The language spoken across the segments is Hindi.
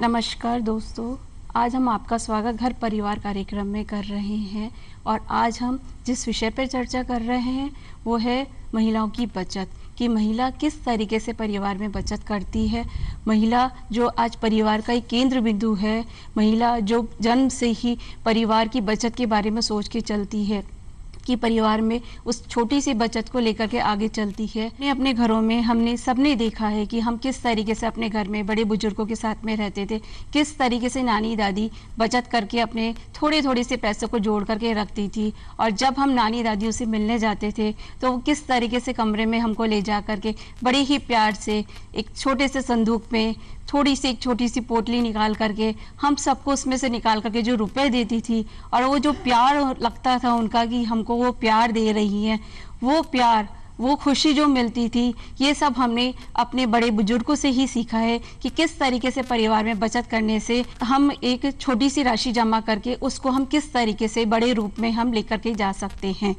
नमस्कार दोस्तों, आज हम आपका स्वागत घर परिवार कार्यक्रम में कर रहे हैं और आज हम जिस विषय पर चर्चा कर रहे हैं वो है महिलाओं की बचत कि महिला किस तरीके से परिवार में बचत करती है। महिला जो आज परिवार का एक केंद्र बिंदु है, महिला जो जन्म से ही परिवार की बचत के बारे में सोच के चलती है कि परिवार में उस छोटी सी बचत को लेकर के आगे चलती है। अपने घरों में हमने सबने देखा है कि हम किस तरीके से अपने घर में बड़े बुजुर्गों के साथ में रहते थे, किस तरीके से नानी दादी बचत करके अपने थोड़े थोड़े से पैसों को जोड़ करके रखती थी और जब हम नानी दादियों से मिलने जाते थे तो वो किस तरीके से कमरे में हमको ले जा करके बड़े ही प्यार से एक छोटे से संदूक में एक छोटी सी पोटली निकाल करके हम सबको उसमें से निकाल करके जो रुपए देती थी और वो जो प्यार लगता था उनका कि हमको वो प्यार दे रही हैं, वो प्यार, वो खुशी जो मिलती थी, ये सब हमने अपने बड़े बुजुर्गों से ही सीखा है कि किस तरीके से परिवार में बचत करने से हम एक छोटी सी राशि जमा करके उसको हम किस तरीके से बड़े रूप में हम लेकर के जा सकते हैं।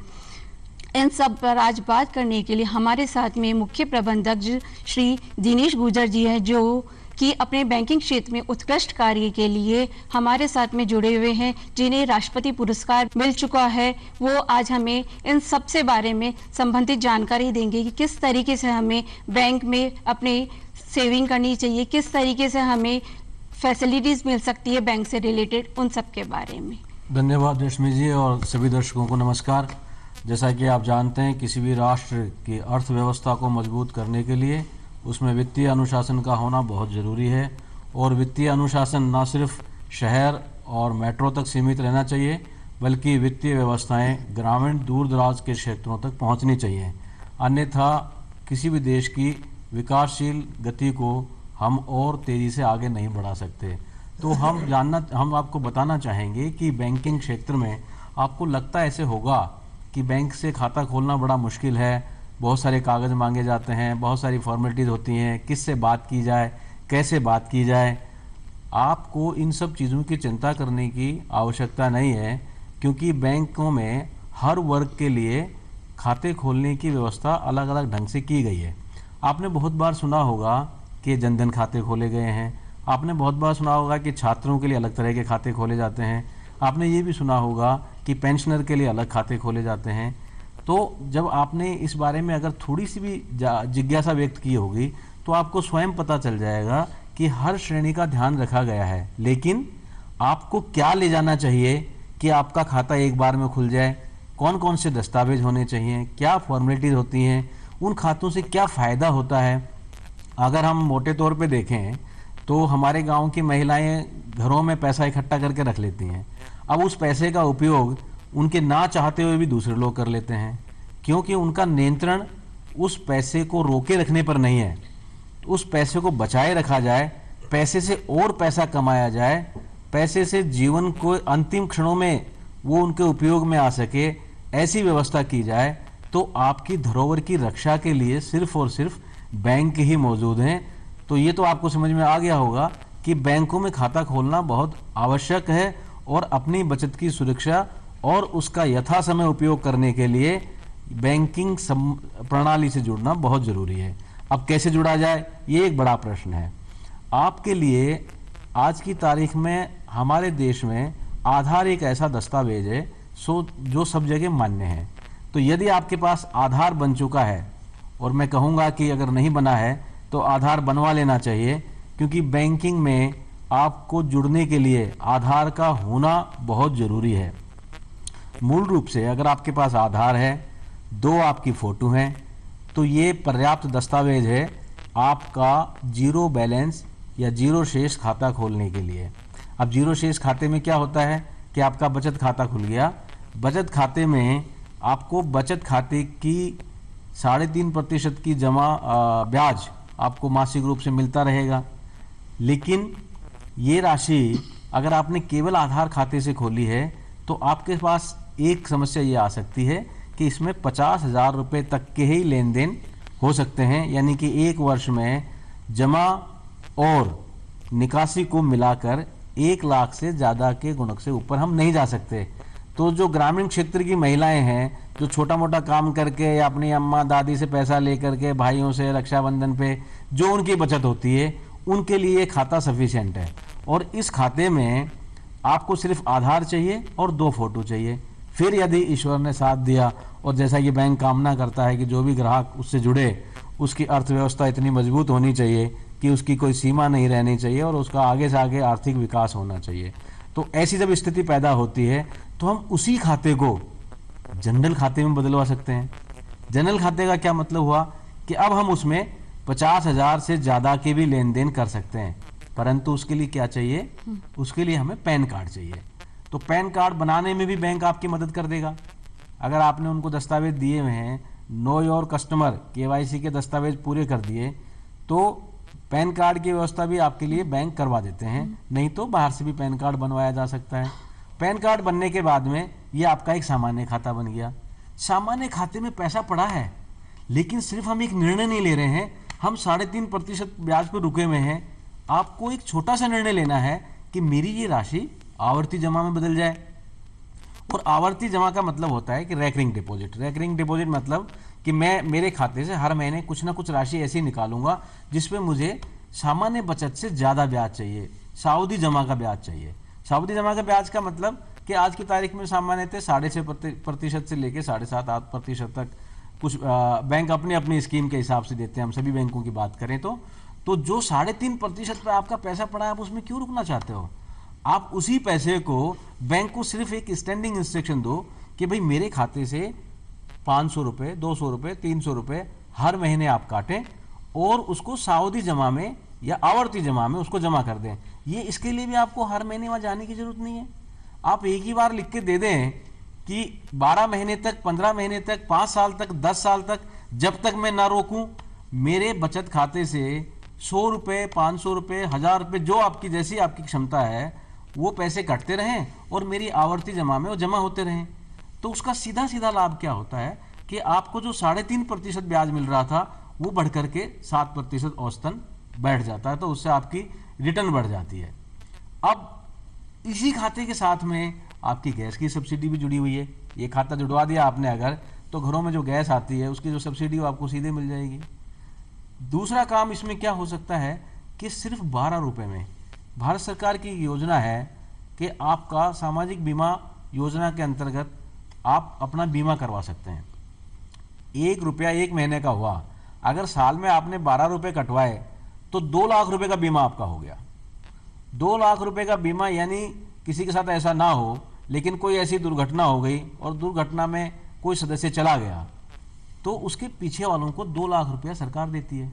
इन सब पर आज बात करने के लिए हमारे साथ में मुख्य प्रबंधक श्री दिनेश गुर्जर जी हैं जो कि अपने बैंकिंग क्षेत्र में उत्कृष्ट कार्य के लिए हमारे साथ में जुड़े हुए हैं, जिन्हें राष्ट्रपति पुरस्कार मिल चुका है। वो आज हमें इन सब से बारे में संबंधित जानकारी देंगे कि किस तरीके से हमें बैंक में अपने सेविंग करनी चाहिए, किस तरीके से हमें फैसिलिटीज़ मिल सकती है बैंक से रिलेटेड, उन सब के बारे में। धन्यवाद रश्मि जी और सभी दर्शकों को नमस्कार। जैसा कि आप जानते हैं, किसी भी राष्ट्र की अर्थव्यवस्था को मजबूत करने के लिए उसमें वित्तीय अनुशासन का होना बहुत ज़रूरी है और वित्तीय अनुशासन न सिर्फ शहर और मेट्रो तक सीमित रहना चाहिए बल्कि वित्तीय व्यवस्थाएं ग्रामीण दूर दराज के क्षेत्रों तक पहुंचनी चाहिए। अन्यथा किसी भी देश की विकासशील गति को हम और तेज़ी से आगे नहीं बढ़ा सकते। तो हम आपको बताना चाहेंगे कि बैंकिंग क्षेत्र में आपको लगता ऐसे होगा कि बैंक से खाता खोलना बड़ा मुश्किल है, बहुत सारे कागज़ मांगे जाते हैं, बहुत सारी फॉर्मेलिटीज़ होती हैं, किससे बात की जाए, कैसे बात की जाए। आपको इन सब चीज़ों की चिंता करने की आवश्यकता नहीं है क्योंकि बैंकों में हर वर्ग के लिए खाते खोलने की व्यवस्था अलग अलग ढंग से की गई है। आपने बहुत बार सुना होगा कि जनधन खाते खोले गए हैं, आपने बहुत बार सुना होगा कि छात्रों के लिए अलग तरह के खाते खोले जाते हैं, आपने ये भी सुना होगा कि पेंशनर के लिए अलग खाते खोले जाते हैं। तो जब आपने इस बारे में अगर थोड़ी सी भी जिज्ञासा व्यक्त की होगी तो आपको स्वयं पता चल जाएगा कि हर श्रेणी का ध्यान रखा गया है, लेकिन आपको क्या ले जाना चाहिए कि आपका खाता एक बार में खुल जाए, कौन कौन से दस्तावेज होने चाहिए, क्या फॉर्मेलिटीज़ होती हैं, उन खातों से क्या फ़ायदा होता है। अगर हम मोटे तौर पे देखें तो हमारे गाँव की महिलाएँ घरों में पैसा इकट्ठा करके रख लेती हैं। अब उस पैसे का उपयोग उनके ना चाहते हुए भी दूसरे लोग कर लेते हैं क्योंकि उनका नियंत्रण उस पैसे को रोके रखने पर नहीं है। उस पैसे को बचाए रखा जाए, पैसे से और पैसा कमाया जाए, पैसे से जीवन को अंतिम क्षणों में वो उनके उपयोग में आ सके, ऐसी व्यवस्था की जाए। तो आपकी धरोहर की रक्षा के लिए सिर्फ और सिर्फ बैंक ही मौजूद हैं। तो ये तो आपको समझ में आ गया होगा कि बैंकों में खाता खोलना बहुत आवश्यक है और अपनी बचत की सुरक्षा और उसका यथा समय उपयोग करने के लिए बैंकिंग प्रणाली से जुड़ना बहुत ज़रूरी है। अब कैसे जुड़ा जाए, ये एक बड़ा प्रश्न है आपके लिए। आज की तारीख में हमारे देश में आधार एक ऐसा दस्तावेज है जो सब जगह मान्य है। तो यदि आपके पास आधार बन चुका है, और मैं कहूँगा कि अगर नहीं बना है तो आधार बनवा लेना चाहिए क्योंकि बैंकिंग में आपको जुड़ने के लिए आधार का होना बहुत ज़रूरी है। मूल रूप से अगर आपके पास आधार है, 2 आपकी फ़ोटो हैं, तो ये पर्याप्त दस्तावेज है आपका जीरो बैलेंस या जीरो शेष खाता खोलने के लिए। अब जीरो शेष खाते में क्या होता है कि आपका बचत खाता खुल गया, बचत खाते में आपको बचत खाते की 3.5% की जमा ब्याज आपको मासिक रूप से मिलता रहेगा। लेकिन ये राशि अगर आपने केवल आधार खाते से खोली है तो आपके पास एक समस्या ये आ सकती है कि इसमें 50,000 रुपये तक के ही लेन देन हो सकते हैं, यानी कि एक वर्ष में जमा और निकासी को मिलाकर 1 लाख से ज़्यादा के गुणक से ऊपर हम नहीं जा सकते। तो जो ग्रामीण क्षेत्र की महिलाएं हैं जो छोटा मोटा काम करके या अपनी अम्मा दादी से पैसा लेकर के भाइयों से रक्षाबंधन पे जो उनकी बचत होती है उनके लिए खाता सफिशिएंट है। और इस खाते में आपको सिर्फ आधार चाहिए और 2 फोटो चाहिए। फिर यदि ईश्वर ने साथ दिया और जैसा कि बैंक कामना करता है कि जो भी ग्राहक उससे जुड़े उसकी अर्थव्यवस्था इतनी मजबूत होनी चाहिए कि उसकी कोई सीमा नहीं रहनी चाहिए और उसका आगे से आगे आर्थिक विकास होना चाहिए। तो ऐसी जब स्थिति पैदा होती है तो हम उसी खाते को जनरल खाते में बदलवा सकते हैं। जनरल खाते का क्या मतलब हुआ कि अब हम उसमें 50,000 से ज़्यादा के भी लेन देन कर सकते हैं, परंतु उसके लिए क्या चाहिए? उसके लिए हमें पैन कार्ड चाहिए। तो पैन कार्ड बनाने में भी बैंक आपकी मदद कर देगा। अगर आपने उनको दस्तावेज दिए हुए हैं, नो योर कस्टमर KYC के दस्तावेज पूरे कर दिए, तो पैन कार्ड की व्यवस्था भी आपके लिए बैंक करवा देते हैं। नहीं तो बाहर से भी पैन कार्ड बनवाया जा सकता है। पैन कार्ड बनने के बाद में ये आपका एक सामान्य खाता बन गया। सामान्य खाते में पैसा पड़ा है, लेकिन सिर्फ हम एक निर्णय नहीं ले रहे हैं, हम 3.5% ब्याज पर रुके हुए हैं। आपको एक छोटा सा निर्णय लेना है कि मेरी ये राशि आवर्ती जमा में बदल जाए। और आवर्ती जमा का मतलब होता है कि रैकरिंग डिपॉजिट। रैकरिंग डिपॉजिट मतलब कि मैं मेरे खाते से हर महीने कुछ ना कुछ राशि ऐसी निकालूंगा जिसमें मुझे सामान्य बचत से ज़्यादा ब्याज चाहिए, सावधि जमा का ब्याज चाहिए। सावधि जमा का ब्याज का मतलब कि आज की तारीख में सामान्यतः 6.5% से लेकर 7.5-8% तक कुछ बैंक अपनी अपनी स्कीम के हिसाब से देते हैं। हम सभी बैंकों की बात करें तो जो 3.5% पर आपका पैसा पड़ा है, आप उसमें क्यों रुकना चाहते हो? आप उसी पैसे को बैंक को सिर्फ एक स्टैंडिंग इंस्ट्रक्शन दो कि भाई मेरे खाते से 500 रुपये, 200 रुपये, 300 रुपये हर महीने आप काटें और उसको सावधि जमा में या आवर्ती जमा में उसको जमा कर दें। ये इसके लिए भी आपको हर महीने वहाँ जाने की जरूरत नहीं है। आप एक ही बार लिख के दे दें कि 12 महीने तक, 15 महीने तक, 5 साल तक, 10 साल तक, जब तक मैं ना रोकूं, मेरे बचत खाते से 100 रुपये, 500 रुपये, 1000 रुपये, जो आपकी जैसी आपकी क्षमता है वो पैसे कटते रहें और मेरी आवर्ती जमा में वो जमा होते रहें। तो उसका सीधा सीधा लाभ क्या होता है कि आपको जो 3.5% ब्याज मिल रहा था वो बढ़ करके 7% औसतन बैठ जाता है। तो उससे आपकी रिटर्न बढ़ जाती है। अब इसी खाते के साथ में आपकी गैस की सब्सिडी भी जुड़ी हुई है। ये खाता जुड़वा दिया आपने अगर, तो घरों में जो गैस आती है उसकी जो सब्सिडी वो आपको सीधे मिल जाएगी। दूसरा काम इसमें क्या हो सकता है कि सिर्फ 12 रुपये में भारत सरकार की योजना है कि आपका सामाजिक बीमा योजना के अंतर्गत आप अपना बीमा करवा सकते हैं। 1 रुपया 1 महीने का हुआ, अगर साल में आपने 12 रुपये कटवाए तो 2 लाख रुपए का बीमा आपका हो गया। 2 लाख रुपए का बीमा, यानी किसी के साथ ऐसा ना हो लेकिन कोई ऐसी दुर्घटना हो गई और दुर्घटना में कोई सदस्य चला गया तो उसके पीछे वालों को 2 लाख रुपया सरकार देती है।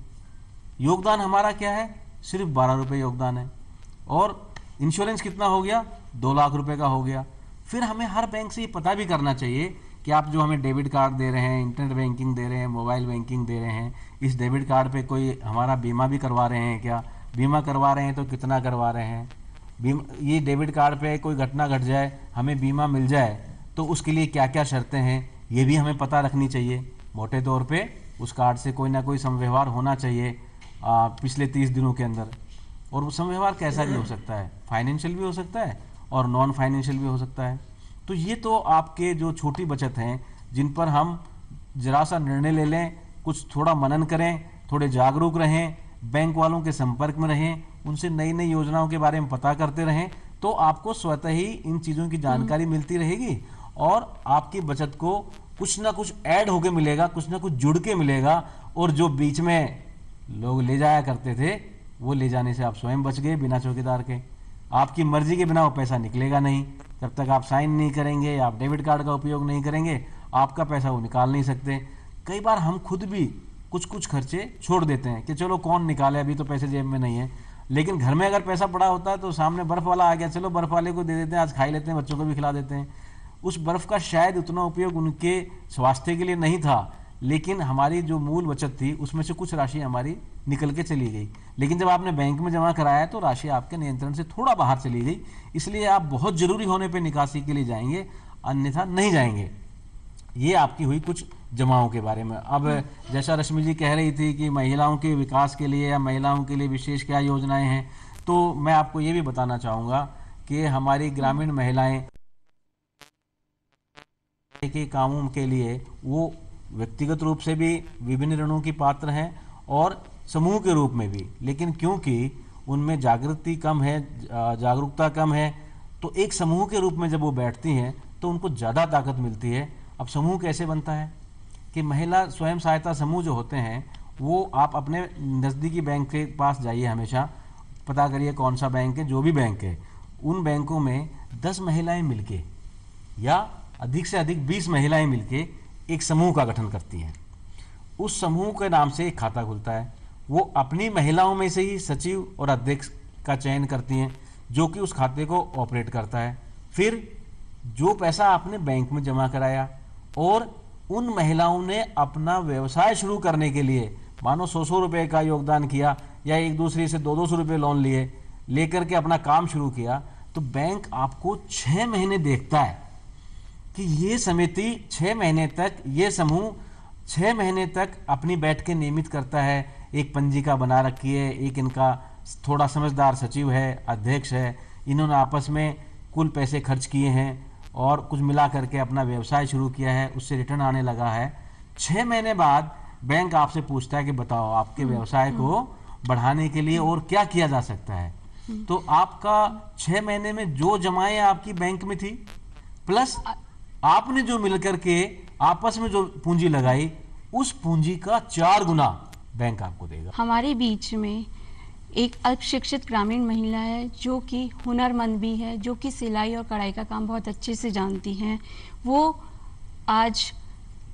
योगदान हमारा क्या है? सिर्फ 12 रुपये योगदान है। और इंश्योरेंस कितना हो गया? 2 लाख रुपए का हो गया। फिर हमें हर बैंक से ये पता भी करना चाहिए कि आप जो हमें डेबिट कार्ड दे रहे हैं, इंटरनेट बैंकिंग दे रहे हैं, मोबाइल बैंकिंग दे रहे हैं, इस डेबिट कार्ड पे कोई हमारा बीमा भी करवा रहे हैं क्या? बीमा करवा रहे हैं तो कितना करवा रहे हैं? ये डेबिट कार्ड पे कोई घटना घट जाए, हमें बीमा मिल जाए तो उसके लिए क्या क्या शर्तें हैं, ये भी हमें पता रखनी चाहिए। मोटे तौर पे उस कार्ड से कोई ना कोई समव्यवहार होना चाहिए पिछले 30 दिनों के अंदर। और वो समव्यवहार कैसा भी हो सकता है, फाइनेंशियल भी हो सकता है और नॉन फाइनेंशियल भी हो सकता है। तो ये तो आपके जो छोटी बचत हैं जिन पर हम जरा सा निर्णय ले लें, कुछ थोड़ा मनन करें, थोड़े जागरूक रहें, बैंक वालों के संपर्क में रहें, उनसे नई नई योजनाओं के बारे में पता करते रहें, तो आपको स्वतः ही इन चीज़ों की जानकारी मिलती रहेगी और आपकी बचत को कुछ ना कुछ ऐड होके मिलेगा, कुछ ना कुछ जुड़ के मिलेगा। और जो बीच में लोग ले जाया करते थे वो ले जाने से आप स्वयं बच गए बिना चौकीदार के। आपकी मर्जी के बिना वो पैसा निकलेगा नहीं। जब तक आप साइन नहीं करेंगे, आप डेबिट कार्ड का उपयोग नहीं करेंगे, आपका पैसा वो निकाल नहीं सकते। कई बार हम खुद भी कुछ कुछ खर्चे छोड़ देते हैं कि चलो कौन निकाले, अभी तो पैसे जेब में नहीं है। लेकिन घर में अगर पैसा पड़ा होता है तो सामने बर्फ़ वाला आ गया, चलो बर्फ़ वाले को दे देते हैं, आज खा ही लेते हैं, बच्चों को भी खिला देते हैं। उस बर्फ़ का शायद उतना उपयोग उनके स्वास्थ्य के लिए नहीं था, लेकिन हमारी जो मूल बचत थी उसमें से कुछ राशि हमारी निकल के चली गई। लेकिन जब आपने बैंक में जमा कराया तो राशि आपके नियंत्रण से थोड़ा बाहर चली गई। इसलिए आप बहुत ज़रूरी होने पे निकासी के लिए जाएंगे, अन्यथा नहीं जाएंगे। ये आपकी हुई कुछ जमाओं के बारे में। अब जैसा रश्मि जी कह रही थी कि महिलाओं के विकास के लिए या महिलाओं के लिए विशेष क्या योजनाएं हैं, तो मैं आपको ये भी बताना चाहूँगा कि हमारी ग्रामीण महिलाएं के कामों के लिए वो व्यक्तिगत रूप से भी विभिन्न ऋणों की पात्र हैं और समूह के रूप में भी। लेकिन क्योंकि उनमें जागृति कम है, जागरूकता कम है, तो एक समूह के रूप में जब वो बैठती हैं तो उनको ज़्यादा ताकत मिलती है। अब समूह कैसे बनता है कि महिला स्वयं सहायता समूह जो होते हैं वो आप अपने नज़दीकी बैंक के पास जाइए, हमेशा पता करिए कौन सा बैंक है, जो भी बैंक है उन बैंकों में 10 महिलाएं मिलके या अधिक से अधिक 20 महिलाएं मिलके एक समूह का गठन करती हैं। उस समूह के नाम से एक खाता खुलता है। वो अपनी महिलाओं में से ही सचिव और अध्यक्ष का चयन करती हैं जो कि उस खाते को ऑपरेट करता है। फिर जो पैसा आपने बैंक में जमा कराया और उन महिलाओं ने अपना व्यवसाय शुरू करने के लिए मानो 100 रुपये का योगदान किया या एक दूसरे से 200 रुपये लोन लेकर के अपना काम शुरू किया, तो बैंक आपको 6 महीने देखता है कि ये समिति 6 महीने तक, ये समूह 6 महीने तक अपनी बैठकें नियमित करता है, एक पंजिका बना रखी है, एक इनका थोड़ा समझदार सचिव है, अध्यक्ष है, इन्होंने आपस में कुल पैसे खर्च किए हैं और कुछ मिला करके अपना व्यवसाय शुरू किया है, उससे रिटर्न आने लगा है। 6 महीने बाद बैंक आपसे पूछता है कि बताओ आपके व्यवसाय को बढ़ाने के लिए और क्या किया जा सकता है। तो आपका 6 महीने में जो जमाएं आपकी बैंक में थी प्लस आपने जो मिलकर के आपस में जो पूंजी लगाई, उस पूंजी का 4 गुना बैंक आपको देगा। हमारे बीच में एक अल्पशिक्षित ग्रामीण महिला है जो कि हुनरमंद भी है, जो कि सिलाई और कढ़ाई का काम बहुत अच्छे से जानती हैं। वो आज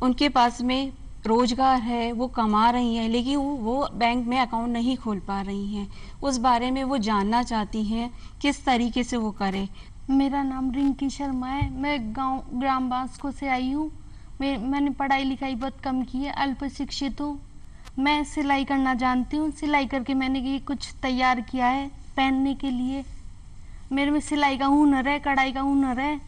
उनके पास में रोजगार है, वो कमा रही हैं, लेकिन वो बैंक में अकाउंट नहीं खोल पा रही हैं। उस बारे में वो जानना चाहती हैं किस तरीके से वो करें। मेरा नाम रिंकी शर्मा है। मैं गांव ग्राम बांसको से आई हूँ। मैंने पढ़ाई लिखाई बहुत कम की है, अल्प शिक्षित हूँ। मैं सिलाई करना जानती हूँ। सिलाई करके मैंने ये कुछ तैयार किया है पहनने के लिए। मेरे में सिलाई का हुनर है, कढ़ाई का हुनर है,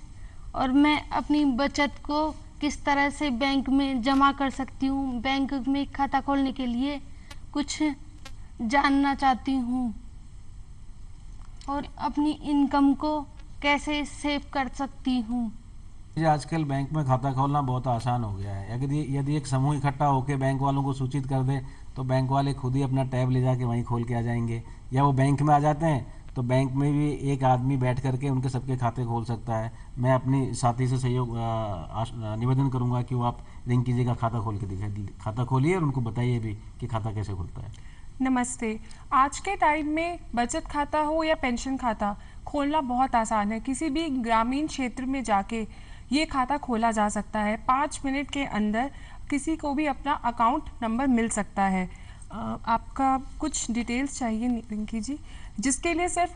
और मैं अपनी बचत को किस तरह से बैंक में जमा कर सकती हूँ, बैंक में खाता खोलने के लिए कुछ जानना चाहती हूँ, और अपनी इनकम को कैसे सेव कर सकती हूँ। आजकल बैंक में खाता खोलना बहुत आसान हो गया है। यदि एक समूह इकट्ठा होकर बैंक वालों को सूचित कर दे तो बैंक वाले खुद ही अपना टैब ले जाके वहीं खोल के आ जाएंगे, या वो बैंक में आ जाते हैं तो बैंक में भी एक आदमी बैठ करके उनके सबके खाते खोल सकता है। मैं अपनी साथी से सहयोग निवेदन करूंगा कि वो आप रिंकी जी का खाता खोल के दिखाइए, खाता खोलिए और उनको बताइए भी कि खाता कैसे खुलता है। नमस्ते। आज के टाइम में बचत खाता हो या पेंशन खाता खोलना बहुत आसान है। किसी भी ग्रामीण क्षेत्र में जाके ये खाता खोला जा सकता है। 5 मिनट के अंदर किसी को भी अपना अकाउंट नंबर मिल सकता है। आपका कुछ डिटेल्स चाहिए रिंकी जी, जिसके लिए सिर्फ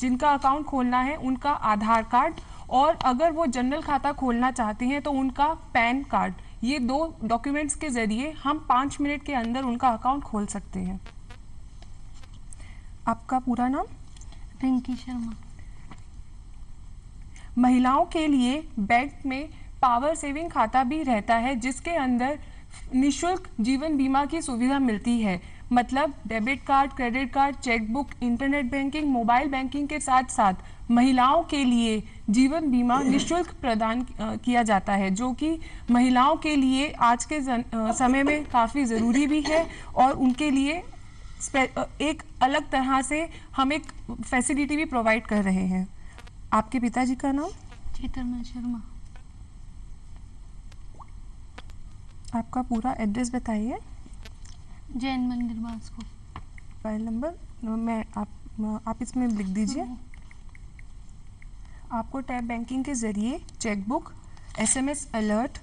जिनका अकाउंट खोलना है उनका आधार कार्ड, और अगर वो जनरल खाता खोलना चाहती हैं तो उनका पैन कार्ड, ये 2 डॉक्यूमेंट्स के जरिए हम 5 मिनट के अंदर उनका अकाउंट खोल सकते हैं। आपका पूरा नाम? रिंकी शर्मा। महिलाओं के लिए बैंक में पावर सेविंग खाता भी रहता है, जिसके अंदर निशुल्क जीवन बीमा की सुविधा मिलती है। मतलब debit card, credit card, chequebook, internet banking, mobile banking के साथ साथ महिलाओं के लिए जीवन बीमा निशुल्क प्रदान किया जाता है, जो कि महिलाओं के लिए आज के समय में काफ़ी ज़रूरी भी है, और उनके लिए एक अलग तरह से हम एक फैसिलिटी भी प्रोवाइड कर रहे हैं। आपके पिताजी का नाम? चेतन शर्मा। आपका पूरा एड्रेस बताइए। जैन मंदिर बांसको। मोबाइल नंबर मैं आप इसमें लिख दीजिए। आपको टैब बैंकिंग के ज़रिए chequebook, SMS alert,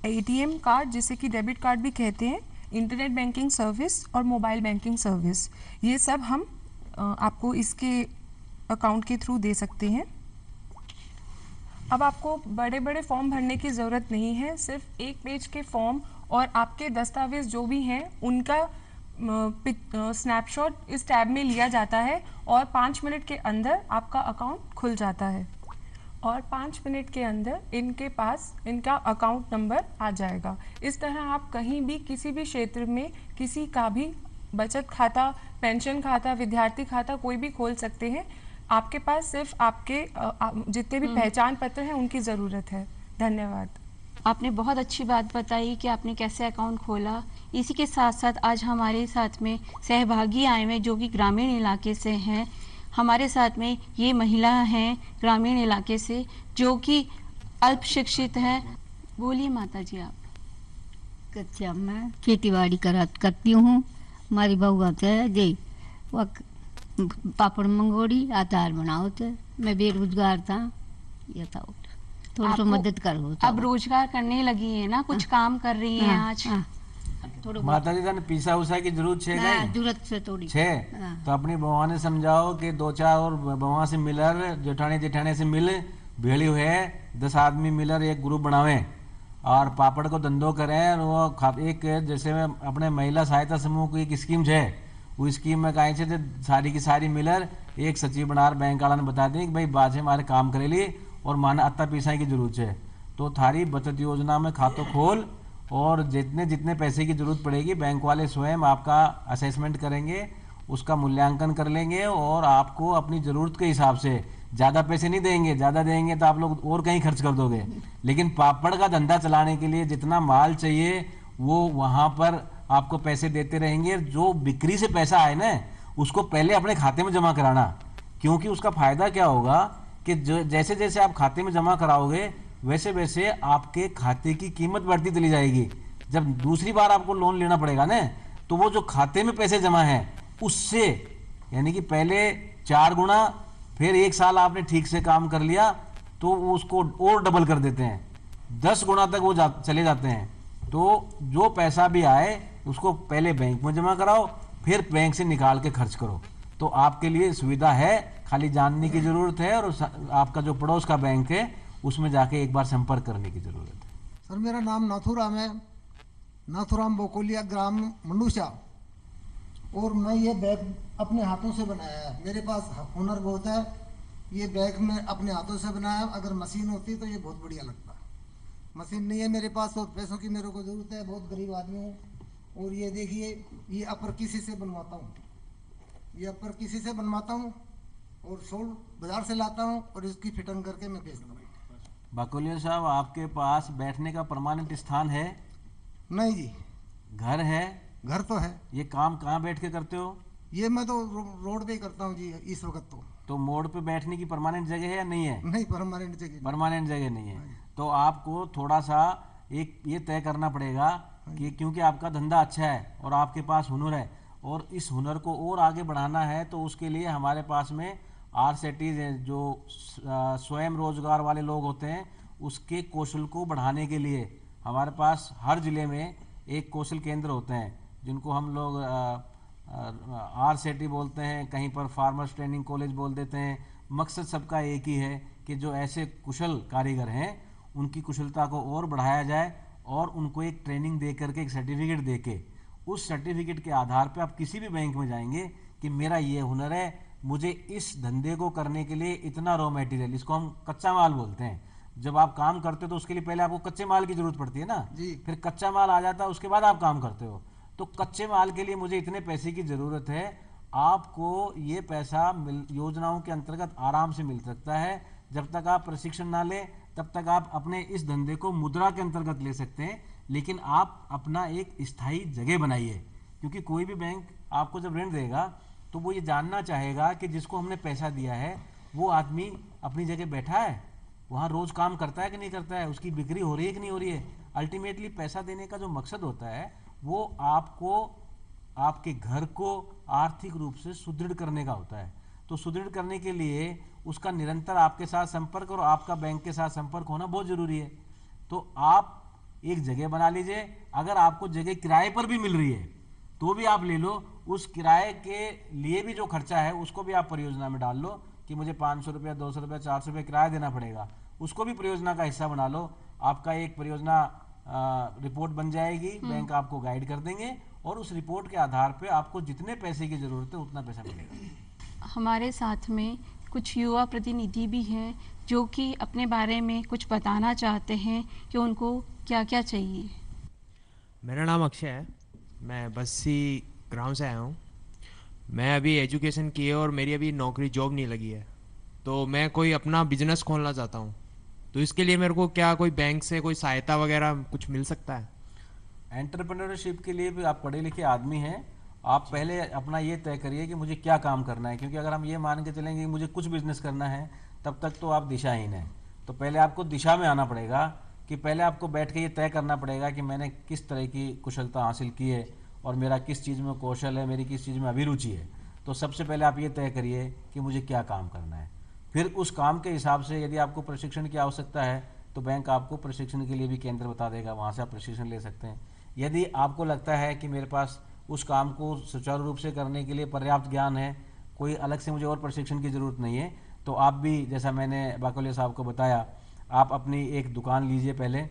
ATM card जिसे कि डेबिट कार्ड भी कहते हैं, इंटरनेट बैंकिंग सर्विस और मोबाइल बैंकिंग सर्विस, ये सब हम आपको इसके अकाउंट के थ्रू दे सकते हैं। अब आपको बड़े बड़े फॉर्म भरने की ज़रूरत नहीं है। सिर्फ 1 पेज के फॉर्म और आपके दस्तावेज़ जो भी हैं उनका स्नैपशॉट इस टैब में लिया जाता है, और 5 मिनट के अंदर आपका अकाउंट खुल जाता है, और 5 मिनट के अंदर इनके पास इनका अकाउंट नंबर आ जाएगा। इस तरह आप कहीं भी किसी भी क्षेत्र में किसी का भी बचत खाता, पेंशन खाता, विद्यार्थी खाता कोई भी खोल सकते हैं। आपके पास सिर्फ आपके जितने भी पहचान पत्र हैं उनकी ज़रूरत है। धन्यवाद। आपने बहुत अच्छी बात बताई कि आपने कैसे अकाउंट खोला। इसी के साथ साथ आज हमारे साथ में सहभागी आए हुए जो कि ग्रामीण इलाके से हैं। हमारे साथ में ये महिला हैं ग्रामीण इलाके से जो कि अल्प शिक्षित हैं। बोलिए माता जी आप। अच्छा, मैं खेती बाड़ी करती हूँ। हमारी बहू है जी वो पापड़ मंगोड़ी आचार बनाओ थे। मैं बेरोजगार था, ये था थोड़ा सा मदद करो। अब रोजगार करने लगी है ना, कुछ काम कर रही है आज। माता जी तने पीसा उसा की जरूरत छे नहीं? जरूरत से थोड़ी छे तो अपनी बउआ ने समझाओ कि 2-4 और बउआ से मिलर जेठानी जेठाने से मिल भेड़ी हुए 10 आदमी मिलर एक ग्रुप बनावे और पापड़ को धंधो करें। और वो एक जैसे में अपने महिला सहायता समूह की एक स्कीम है, वो स्कीम में कहीं से सारी की सारी मिलर एक सचिव बनार बैंक वाला ने बता दी कि भाई बाजे हमारे काम करे लिए और माना अत्ता पीसा की जरूरत है तो थारी बचत योजना में खातों खोल और जितने जितने पैसे की जरूरत पड़ेगी बैंक वाले स्वयं आपका असेसमेंट करेंगे, उसका मूल्यांकन कर लेंगे और आपको अपनी ज़रूरत के हिसाब से ज़्यादा पैसे नहीं देंगे। ज़्यादा देंगे तो आप लोग और कहीं खर्च कर दोगे, लेकिन पापड़ का धंधा चलाने के लिए जितना माल चाहिए वो वहाँ पर आपको पैसे देते रहेंगे। जो बिक्री से पैसा आए ना उसको पहले अपने खाते में जमा कराना, क्योंकि उसका फ़ायदा क्या होगा कि जैसे जैसे आप खाते में जमा कराओगे वैसे वैसे आपके खाते की कीमत बढ़ती चली जाएगी। जब दूसरी बार आपको लोन लेना पड़ेगा ना तो वो जो खाते में पैसे जमा हैं उससे, यानी कि पहले 4 गुना, फिर 1 साल आपने ठीक से काम कर लिया तो उसको और डबल कर देते हैं, 10 गुना तक वो चले जाते हैं। तो जो पैसा भी आए उसको पहले बैंक में जमा कराओ, फिर बैंक से निकाल के खर्च करो। तो आपके लिए सुविधा है, खाली जानने की ज़रूरत है और आपका जो पड़ोस का बैंक है उसमें जाके एक बार संपर्क करने की ज़रूरत है। सर मेरा नाम नाथूराम है, नाथूराम बोकोलिया, ग्राम मंडूसा। और मैं ये बैग अपने हाथों से बनाया है। मेरे पास हुनर बहुत है, ये बैग मैं अपने हाथों से बनाया। अगर मशीन होती तो ये बहुत बढ़िया लगता। मशीन नहीं है मेरे पास और पैसों की मेरे को ज़रूरत है, बहुत गरीब आदमी हूँ। और ये देखिए, ये अपर किसी से बनवाता हूँ, ये अपर किसी से बनवाता हूँ और शोल बाजार से लाता हूँ और इसकी फिटिंग करके मैं बेचता हूँ। बाकोलिया साहब, आपके पास बैठने का परमानेंट स्थान है? नहीं जी। घर है? घर तो है। ये काम कहाँ बैठ के करते हो? ये मैं तो रोड पे ही करता हूँ जी इस वक्त। तो मोड़ पे बैठने की परमानेंट जगह है या नहीं है? नहीं, परमानेंट जगह, परमानेंट जगह नहीं है। तो आपको थोड़ा सा एक ये तय करना पड़ेगा कि क्योंकि आपका धंधा अच्छा है और आपके पास हुनर है और इस हुनर को और आगे बढ़ाना है, तो उसके लिए हमारे पास में RCTs हैं जो स्वयं रोजगार वाले लोग होते हैं, उसके कौशल को बढ़ाने के लिए हमारे पास हर ज़िले में एक कौशल केंद्र होते हैं जिनको हम लोग RCT बोलते हैं, कहीं पर फार्मर्स ट्रेनिंग कॉलेज बोल देते हैं। मकसद सबका एक ही है कि जो ऐसे कुशल कारीगर हैं उनकी कुशलता को और बढ़ाया जाए और उनको एक ट्रेनिंग दे करके एक सर्टिफिकेट दे के, उस सर्टिफिकेट के आधार पे आप किसी भी बैंक में जाएंगे कि मेरा ये हुनर है, मुझे इस धंधे को करने के लिए इतना रॉ मटेरियल, इसको हम कच्चा माल बोलते हैं। जब आप काम करते हो तो उसके लिए पहले आपको कच्चे माल की जरूरत पड़ती है ना जी। फिर कच्चा माल आ जाता है, उसके बाद आप काम करते हो। तो कच्चे माल के लिए मुझे इतने पैसे की ज़रूरत है, आपको ये पैसा योजनाओं के अंतर्गत आराम से मिल सकता है। जब तक आप प्रशिक्षण ना लें तब तक आप अपने इस धंधे को मुद्रा के अंतर्गत ले सकते हैं, लेकिन आप अपना एक स्थायी जगह बनाइए। क्योंकि कोई भी बैंक आपको जब ऋण देगा तो वो ये जानना चाहेगा कि जिसको हमने पैसा दिया है वो आदमी अपनी जगह बैठा है, वहाँ रोज़ काम करता है कि नहीं करता है, उसकी बिक्री हो रही है कि नहीं हो रही है। अल्टीमेटली पैसा देने का जो मकसद होता है वो आपको, आपके घर को आर्थिक रूप से सुदृढ़ करने का होता है। तो सुदृढ़ करने के लिए उसका निरंतर आपके साथ संपर्क और आपका बैंक के साथ संपर्क होना बहुत ज़रूरी है। तो आप एक जगह बना लीजिए, अगर आपको जगह किराए पर भी मिल रही है तो भी आप ले लो, उस किराए के लिए भी जो खर्चा है उसको भी आप परियोजना में डाल लो कि मुझे 500 रुपया, 200 रुपया, 400 रुपया किराया देना पड़ेगा, उसको भी परियोजना का हिस्सा बना लो। आपका एक परियोजना रिपोर्ट बन जाएगी, बैंक आपको गाइड कर देंगे और उस रिपोर्ट के आधार पे आपको जितने पैसे की ज़रूरत है उतना पैसा मिलेगा। हमारे साथ में कुछ युवा प्रतिनिधि भी हैं जो कि अपने बारे में कुछ बताना चाहते हैं कि उनको क्या क्या चाहिए। मेरा नाम अक्षय है, मैं बस्सी गाँव से आया हूँ। मैं अभी एजुकेशन की है और मेरी अभी नौकरी जॉब नहीं लगी है, तो मैं कोई अपना बिजनेस खोलना चाहता हूँ। तो इसके लिए मेरे को क्या कोई बैंक से कोई सहायता वगैरह कुछ मिल सकता है? एंटरप्रेन्योरशिप के लिए भी आप पढ़े लिखे आदमी हैं, आप पहले अपना ये तय करिए कि मुझे क्या काम करना है, क्योंकि अगर हम ये मान के चलेंगे कि मुझे कुछ बिजनेस करना है तब तक तो आप दिशाहीन हैं। तो पहले आपको दिशा में आना पड़ेगा कि पहले आपको बैठ के ये तय करना पड़ेगा कि मैंने किस तरह की कुशलता हासिल की है और मेरा किस चीज़ में कौशल है, मेरी किस चीज़ में अभिरुचि है। तो सबसे पहले आप ये तय करिए कि मुझे क्या काम करना है। फिर उस काम के हिसाब से यदि आपको प्रशिक्षण की आवश्यकता है तो बैंक आपको प्रशिक्षण के लिए भी केंद्र बता देगा, वहाँ से आप प्रशिक्षण ले सकते हैं। यदि आपको लगता है कि मेरे पास उस काम को सुचारू रूप से करने के लिए पर्याप्त ज्ञान है, कोई अलग से मुझे और प्रशिक्षण की ज़रूरत नहीं है, तो आप भी जैसा मैंने बाकोलिया साहब को बताया, आप अपनी एक दुकान लीजिए पहले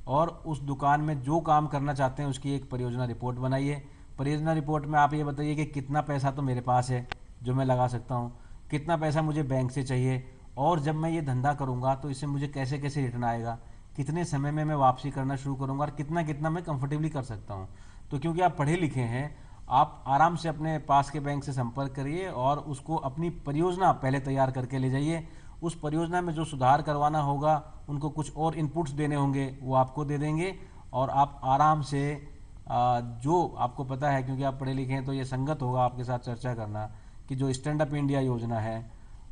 और उस दुकान में जो काम करना चाहते हैं उसकी एक परियोजना रिपोर्ट बनाइए। परियोजना रिपोर्ट में आप ये बताइए कि कितना पैसा तो मेरे पास है जो मैं लगा सकता हूँ, कितना पैसा मुझे बैंक से चाहिए, और जब मैं ये धंधा करूँगा तो इससे मुझे कैसे कैसे रिटर्न आएगा, कितने समय में मैं वापसी करना शुरू करूँगा और कितना कितना मैं कंफर्टेबली कर सकता हूँ। तो क्योंकि आप पढ़े लिखे हैं, आप आराम से अपने पास के बैंक से संपर्क करिए और उसको अपनी परियोजना पहले तैयार करके ले जाइए। उस परियोजना में जो सुधार करवाना होगा, उनको कुछ और इनपुट्स देने होंगे, वो आपको दे देंगे और आप आराम से जो आपको पता है, क्योंकि आप पढ़े लिखे हैं, तो ये संगत होगा आपके साथ चर्चा करना कि जो स्टैंड अप इंडिया योजना है,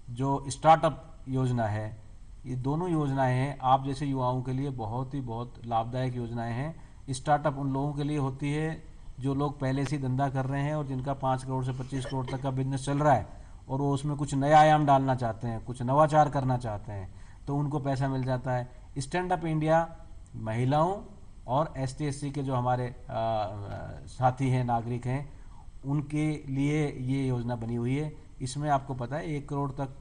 जो स्टार्टअप योजना है, ये दोनों योजनाएं हैं आप जैसे युवाओं के लिए बहुत लाभदायक योजनाएं हैं। स्टार्टअप उन लोगों के लिए होती है जो लोग पहले से ही धंधा कर रहे हैं और जिनका 5 करोड़ से 25 करोड़ तक का बिजनेस चल रहा है और वो उसमें कुछ नया आयाम डालना चाहते हैं, कुछ नवाचार करना चाहते हैं, तो उनको पैसा मिल जाता है। स्टैंड अप इंडिया महिलाओं और ST/SC के जो हमारे साथी हैं, नागरिक हैं, उनके लिए ये योजना बनी हुई है। इसमें आपको पता है 1 करोड़ तक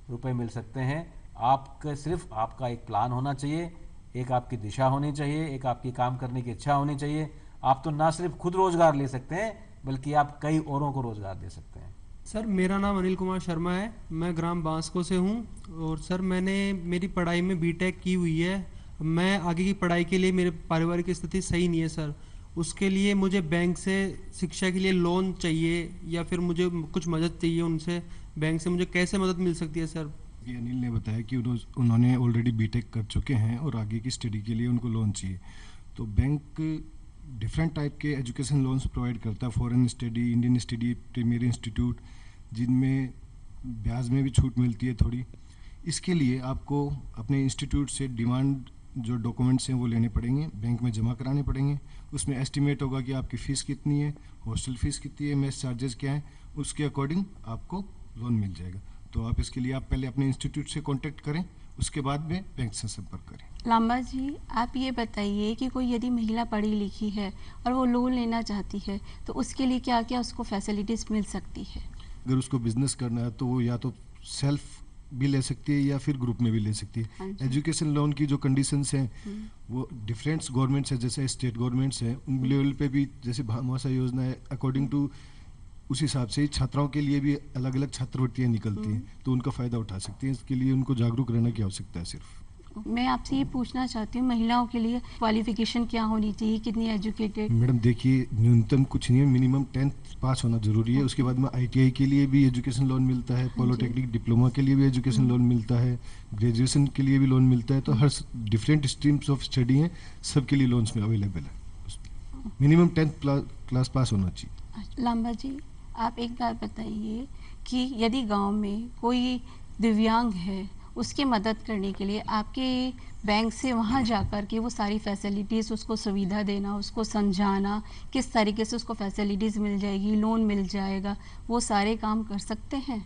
रुपए मिल सकते हैं। आपके सिर्फ आपका एक प्लान होना चाहिए, एक आपकी दिशा होनी चाहिए, एक आपकी काम करने की इच्छा होनी चाहिए। आप तो ना सिर्फ खुद रोजगार ले सकते हैं बल्कि आप कई औरों को रोजगार दे सकते हैं। सर मेरा नाम अनिल कुमार शर्मा है, मैं ग्राम बांसको से हूँ और सर मैंने मेरी पढ़ाई में बीटेक की हुई है। मैं आगे की पढ़ाई के लिए, मेरे पारिवारिक स्थिति सही नहीं है सर, उसके लिए मुझे बैंक से शिक्षा के लिए लोन चाहिए या फिर मुझे कुछ मदद चाहिए उनसे, बैंक से मुझे कैसे मदद मिल सकती है सर? ये अनिल ने बताया कि उन्होंने ऑलरेडी बीटेक कर चुके हैं और आगे की स्टडी के लिए उनको लोन चाहिए। तो बैंक डिफरेंट टाइप के एजुकेशन लोन्स प्रोवाइड करता है, foreign study, Indian study, premier institute, जिनमें ब्याज में भी छूट मिलती है थोड़ी। इसके लिए आपको अपने इंस्टीट्यूट से डिमांड जो डॉक्यूमेंट्स हैं वो लेने पड़ेंगे, बैंक में जमा कराने पड़ेंगे। उसमें एस्टिमेट होगा कि आपकी फ़ीस कितनी है, हॉस्टल फीस कितनी है, मेस चार्जेस क्या है, उसके अकॉर्डिंग आपको लोन मिल जाएगा। तो आप इसके लिए आप पहले अपने इंस्टीट्यूट से कांटेक्ट करें, उसके बाद में बैंक से संपर्क करें। लांबा जी, आप ये बताइए कि कोई यदि महिला पढ़ी लिखी है और वो लोन लेना चाहती है तो उसके लिए क्या क्या उसको फैसिलिटीज़ मिल सकती है? अगर उसको बिजनेस करना है तो वो या तो सेल्फ भी ले सकती है या फिर ग्रुप में भी ले सकती है। एजुकेशन लोन की जो कंडीशंस हैं वो डिफरेंट गवर्नमेंट्स है, जैसे स्टेट गवर्नमेंट्स हैं, उन लेवल पे भी जैसे भामाशाह योजना है, अकॉर्डिंग टू उस हिसाब से छात्राओं के लिए भी अलग अलग छात्रवृत्तियाँ निकलती हैं, तो उनका फ़ायदा उठा सकती हैं। इसके लिए उनको जागरूक रहने की आवश्यकता है सिर्फ। मैं आपसे ये पूछना चाहती हूँ, महिलाओं के लिए क्वालिफिकेशन क्या होनी चाहिए, कितनी एजुकेटेड? मैडम देखिए, न्यूनतम कुछ नहीं है, मिनिमम 10th पास होना जरूरी है। उसके बाद में ITI के लिए भी एजुकेशन लोन मिलता है, पॉलिटेक्निक डिप्लोमा के लिए भी एजुकेशन लोन मिलता है, ग्रेजुएशन के लिए भी लोन मिलता है। तो हर डिफरेंट स्ट्रीम्स ऑफ स्टडी हैं, सबके लिए लोन्स में अवेलेबल है। मिनिमम 10th क्लास पास होना चाहिए। लांबा जी, आप एक बात बताइए कि यदि गांव में कोई दिव्यांग है, उसकी मदद करने के लिए आपके बैंक से वहां जाकर के वो सारी फैसिलिटीज़, उसको सुविधा देना, उसको समझाना, किस तरीके से उसको फैसिलिटीज़ मिल जाएगी, लोन मिल जाएगा, वो सारे काम कर सकते हैं?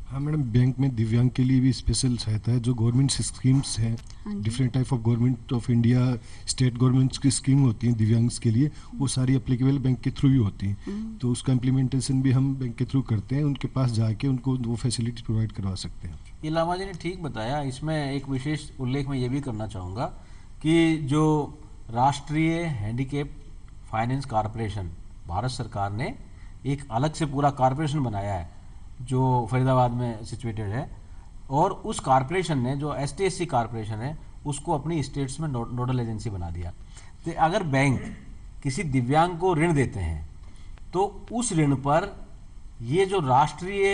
हाँ मैडम, बैंक में दिव्यांग के लिए भी स्पेशल सहायता है। जो गवर्नमेंट स्कीम्स हैं, different type of government of India, state governments की स्कीम होती हैं दिव्यांग्स के लिए, वो सारी अप्लीकेबल बैंक के थ्रू ही होती हैं। तो उसका इम्प्लीमेंटेशन भी हम बैंक के थ्रू करते हैं, उनके पास जाके उनको वो फैसिलिटी प्रोवाइड करवा सकते हैं। ये लामा जी ने ठीक बताया। इसमें एक विशेष उल्लेख मैं ये भी करना चाहूँगा कि जो राष्ट्रीय हैंडीकेप फाइनेंस कॉरपोरेशन, भारत सरकार ने एक अलग से पूरा कॉरपोरेशन बनाया है जो फरीदाबाद में सिचुएटेड है, और उस कॉरपोरेशन ने, जो ST/SC कॉरपोरेशन है, उसको अपनी स्टेट्स में नोडल एजेंसी बना दिया। तो अगर बैंक किसी दिव्यांग को ऋण देते हैं तो उस ऋण पर ये जो राष्ट्रीय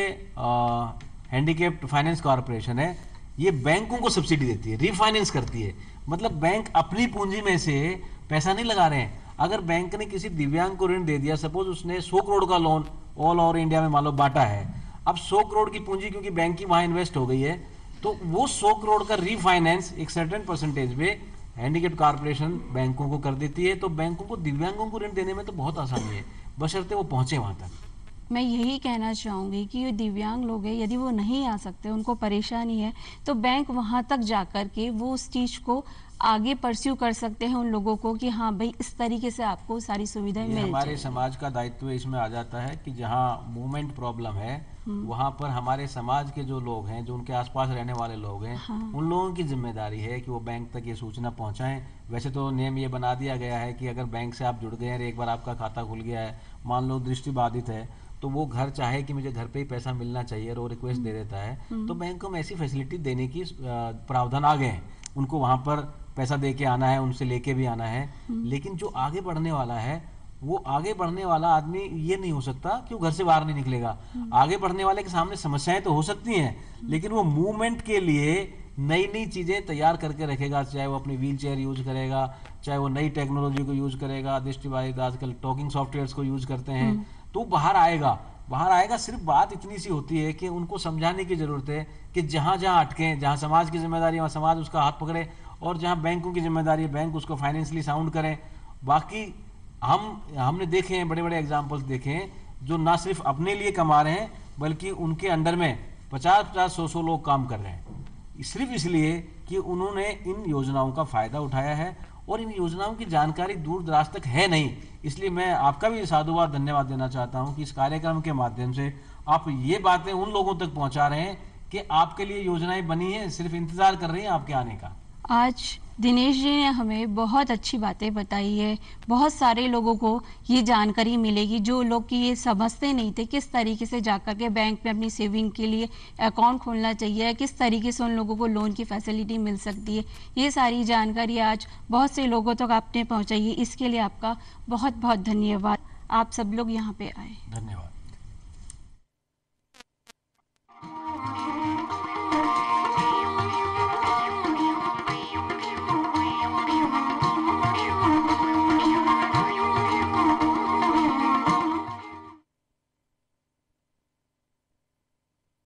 हैंडीकेप्ड फाइनेंस कॉरपोरेशन है, ये बैंकों को सब्सिडी देती है, रिफाइनेंस करती है। मतलब बैंक अपनी पूंजी में से पैसा नहीं लगा रहे हैं। अगर बैंक ने किसी दिव्यांग को ऋण दे दिया, सपोज उसने 100 करोड़ का लोन ऑल ओवर इंडिया में मान लो बांटा है, अब 100 करोड़ की पूंजी क्योंकि बैंक की वहां इन्वेस्ट हो गई है, तो वो 100 करोड़ का रीफाइनेंस एक सर्टेन परसेंटेज पे हैंडीकैप कॉर्पोरेशन बैंकों को कर देती है। तो बैंकों को दिव्यांगों को ऋण देने में तो बहुत आसानी है, बशर्ते वो पहुंचे वहां तक। मैं यही कहना चाहूँगी कि दिव्यांग लोग हैं, यदि वो नहीं आ सकते, उनको परेशानी है, तो बैंक वहाँ तक जाकर के वो उस चीज़ को आगे परस्यू कर सकते हैं उन लोगों को कि हाँ भाई इस तरीके से आपको सारी सुविधाएं मिल हमारे जाए। समाज का दायित्व इसमें आ जाता है कि जहाँ मूवमेंट प्रॉब्लम है वहाँ पर हमारे समाज के जो लोग हैं, जो उनके आसपास रहने वाले लोग हैं, उन लोगों की जिम्मेदारी है कि वो बैंक तक ये सूचना पहुँचाएं। वैसे तो नियम ये बना दिया गया है कि अगर बैंक से आप जुड़ गए हैं, एक बार आपका खाता खुल गया है, मान लो दृष्टिबाधित है, तो वो घर चाहे कि मुझे घर पे ही पैसा मिलना चाहिए और वो रिक्वेस्ट दे देता है, तो बैंक में ऐसी फैसिलिटी देने की प्रावधान आ गए हैं। उनको वहाँ पर पैसा दे के आना है, उनसे लेके भी आना है। लेकिन जो आगे बढ़ने वाला है, वो आगे बढ़ने वाला आदमी ये नहीं हो सकता कि वो घर से बाहर नहीं निकलेगा। आगे बढ़ने वाले के सामने समस्याएं तो हो सकती हैं, लेकिन वो मूवमेंट के लिए नई नई चीजें तैयार करके रखेगा। चाहे वो अपनी व्हील चेयर यूज करेगा, चाहे वो नई टेक्नोलॉजी को यूज करेगा, दृष्टिबाधित आजकल टॉकिंग सॉफ्टवेयर्स को यूज करते हैं, तो बाहर आएगा। बाहर आएगा, सिर्फ बात इतनी सी होती है कि उनको समझाने की जरूरत है कि जहाँ जहाँ अटके, जहाँ समाज की जिम्मेदारी है वहाँ समाज उसका हाथ पकड़े, और जहाँ बैंकों की जिम्मेदारी है बैंक उसको फाइनेंशियली साउंड करें। बाकी हमने देखे हैं, बड़े बड़े एग्जाम्पल्स देखे हैं, जो ना सिर्फ अपने लिए कमा रहे हैं बल्कि उनके अंडर में 50-50, 100-100 लोग काम कर रहे हैं, सिर्फ इसलिए कि उन्होंने इन योजनाओं का फायदा उठाया है। और इन योजनाओं की जानकारी दूर दराज तक है नहीं, इसलिए मैं आपका भी साधुवाद धन्यवाद देना चाहता हूं कि इस कार्यक्रम के माध्यम से आप ये बातें उन लोगों तक पहुंचा रहे हैं कि आपके लिए योजनाएं बनी हैं, सिर्फ इंतजार कर रही हैं आपके आने का। आज दिनेश जी ने हमें बहुत अच्छी बातें बताई है। बहुत सारे लोगों को ये जानकारी मिलेगी जो लोग कि ये समझते नहीं थे किस तरीके से जाकर के बैंक में अपनी सेविंग के लिए अकाउंट खोलना चाहिए, किस तरीके से उन लोगों को लोन की फैसिलिटी मिल सकती है। ये सारी जानकारी आज बहुत से लोगों तक आपने पहुंचाई है, इसके लिए आपका बहुत बहुत धन्यवाद। आप सब लोग यहाँ पे आए, धन्यवाद।